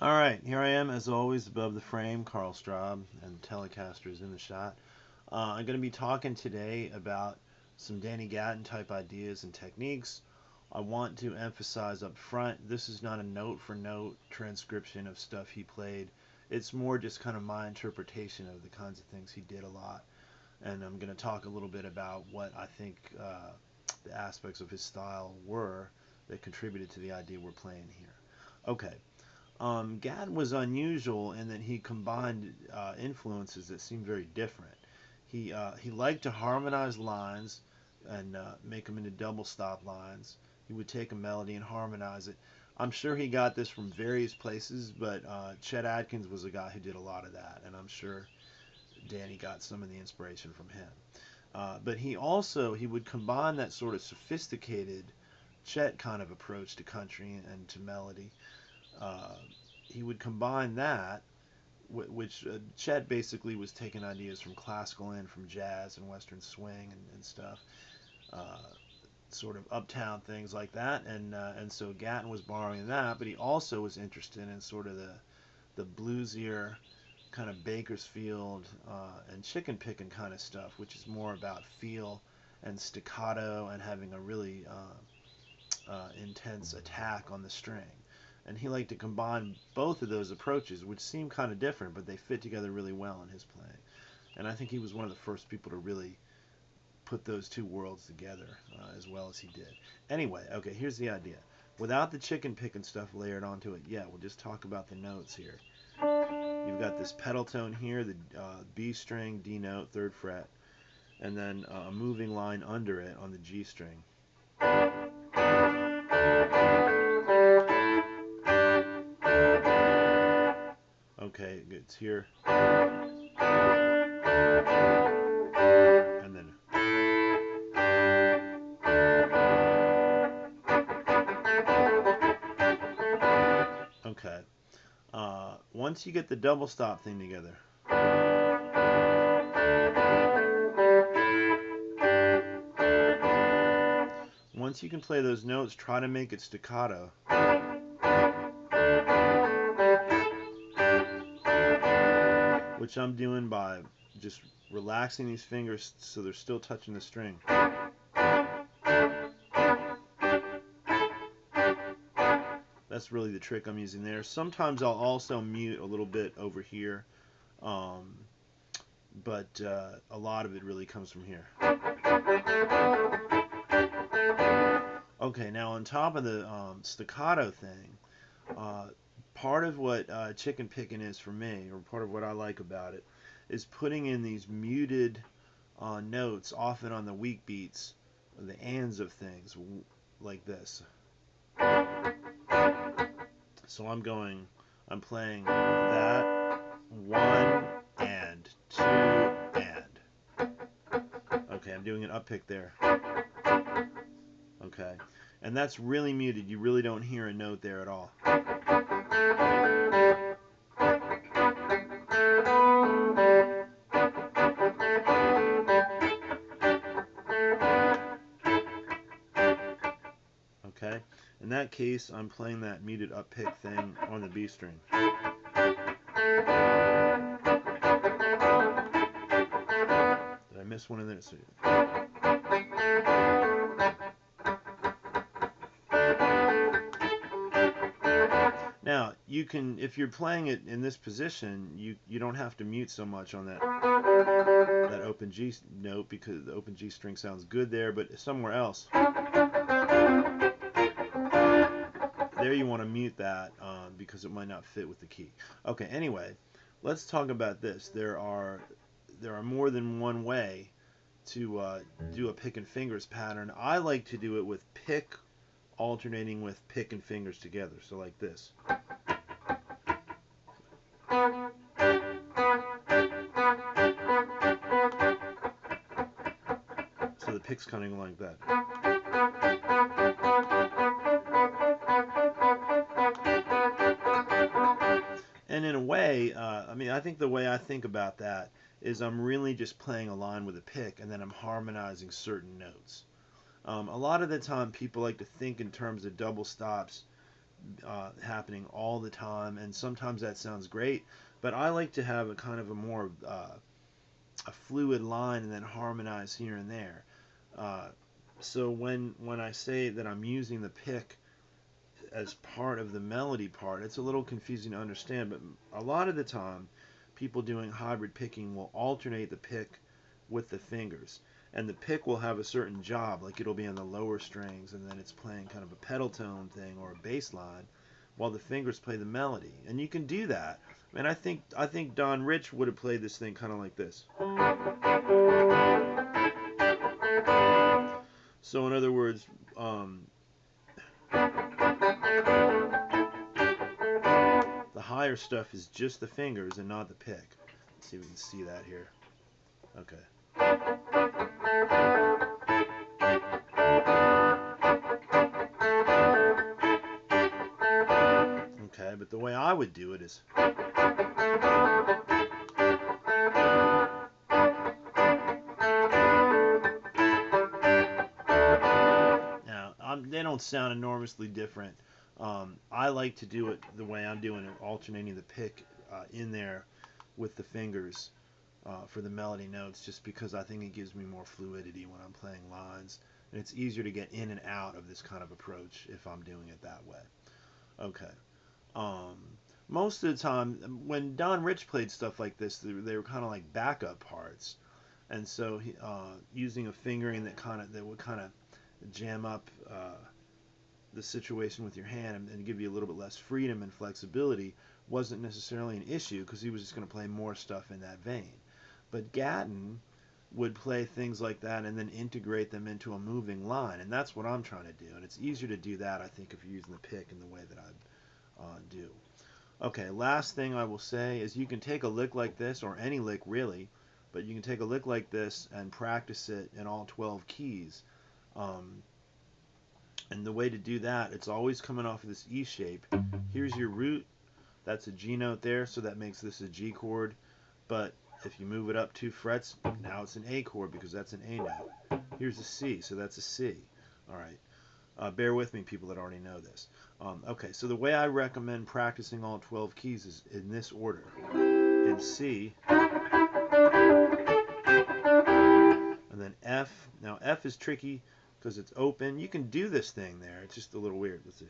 Alright, here I am as always above the frame, Karl Straub, and Telecaster's in the shot. I'm going to be talking today about some Danny Gatton type ideas and techniques. I want to emphasize up front, this is not a note for note transcription of stuff he played. It's more just kind of my interpretation of the kinds of things he did a lot. And I'm going to talk a little bit about what I think the aspects of his style were that contributed to the idea we're playing here. Okay. Gatton was unusual in that he combined influences that seemed very different. He liked to harmonize lines and make them into double stop lines. He would take a melody and harmonize it. I'm sure he got this from various places, but Chet was a guy who did a lot of that, and I'm sure Danny got some of the inspiration from him. But he would combine that sort of sophisticated Chet kind of approach to country and to melody. uh, he would combine that, which Chet basically was taking ideas from classical and from jazz and western swing and stuff, uh, sort of uptown things like that, and so Gatton was borrowing that, but he also was interested in sort of the bluesier kind of Bakersfield and chicken picking kind of stuff, which is more about feel and staccato and having a really intense attack on the string. And he liked to combine both of those approaches, which seem kind of different, but they fit together really well in his playing. And I think he was one of the first people to really put those two worlds together as well as he did. Anyway, okay, here's the idea. Without the chicken picking stuff layered onto it yet, we'll just talk about the notes here. You've got this pedal tone here, the B string, D note, 3rd fret, and then a moving line under it on the G string. Okay, it's here. And then. Okay. Once you get the double stop thing together. Once you can play those notes, try to make it staccato. Which I'm doing by just relaxing these fingers so they're still touching the string. That's really the trick I'm using there. Sometimes I'll also mute a little bit over here, but a lot of it really comes from here. Okay, now on top of the staccato thing, part of what chicken picking is for me, or part of what I like about it, is putting in these muted notes, often on the weak beats, the ands of things, like this. So I'm playing that, 1 and 2 and. Okay, I'm doing an up pick there. Okay, and that's really muted. You really don't hear a note there at all. Okay, in that case, I'm playing that muted up pick thing on the B string. Did I miss one in there? Now, you can, if you're playing it in this position, you don't have to mute so much on that open G note, because the open G string sounds good there, but somewhere else, there you want to mute that because it might not fit with the key. Okay, anyway, let's talk about this. There are more than one way to do a pick and fingers pattern. I like to do it with pick alternating with pick and fingers together, so like this. So the pick's kind of like that. And in a way, I think the way I think about that is I'm really just playing a line with a pick, and then I'm harmonizing certain notes. A lot of the time, people like to think in terms of double stops happening all the time, and sometimes that sounds great, but I like to have a kind of a more a fluid line and then harmonize here and there. Uh, so when I say that I'm using the pick as part of the melody part, it's a little confusing to understand, but a lot of the time people doing hybrid picking will alternate the pick with the fingers. And the pick will have a certain job, like it'll be on the lower strings and then it's playing kind of a pedal tone thing or a bass line while the fingers play the melody. And you can do that. And I think Don Rich would have played this thing kind of like this. So in other words, the higher stuff is just the fingers and not the pick. Let's see if we can see that here. Okay. Okay, but the way I would do it is. Now, they don't sound enormously different. I like to do it the way I'm doing it, alternating the pick in there with the fingers for the melody notes, just because I think it gives me more fluidity when I'm playing lines. And it's easier to get in and out of this kind of approach if I'm doing it that way. Okay. Um, Most of the time, when Don Rich played stuff like this, they were kind of like backup parts, and so using a fingering that would kind of jam up the situation with your hand and give you a little bit less freedom and flexibility wasn't necessarily an issue because he was just going to play more stuff in that vein. But Gatton would play things like that and then integrate them into a moving line, and that's what I'm trying to do. And it's easier to do that, I think, if you're using the pick in the way that I do. Okay, last thing I will say is you can take a lick like this, or any lick really, but you can take a lick like this and practice it in all 12 keys. And the way to do that, it's always coming off of this E shape. Here's your root. That's a G note there, so that makes this a G chord. But if you move it up 2 frets, now it's an A chord because that's an A note. Here's a C, so that's a C. All right. Bear with me, people that already know this. Okay, so the way I recommend practicing all 12 keys is in this order. In C, and then F. Now F is tricky because it's open. You can do this thing there. It's just a little weird. Let's see.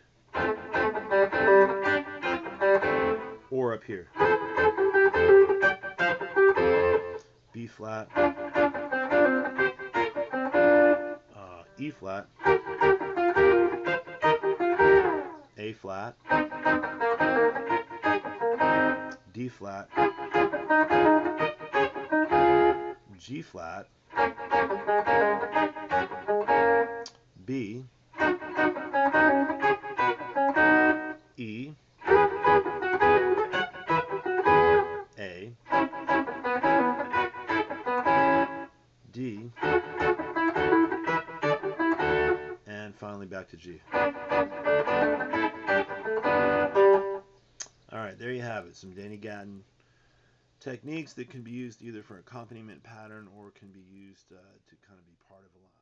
Or up here. B flat. E flat. A flat. D flat. G flat. B. E. A. D. And finally back to G. Alright, there you have it. Some Danny Gatton techniques that can be used either for accompaniment pattern or can be used to kind of be part of a line.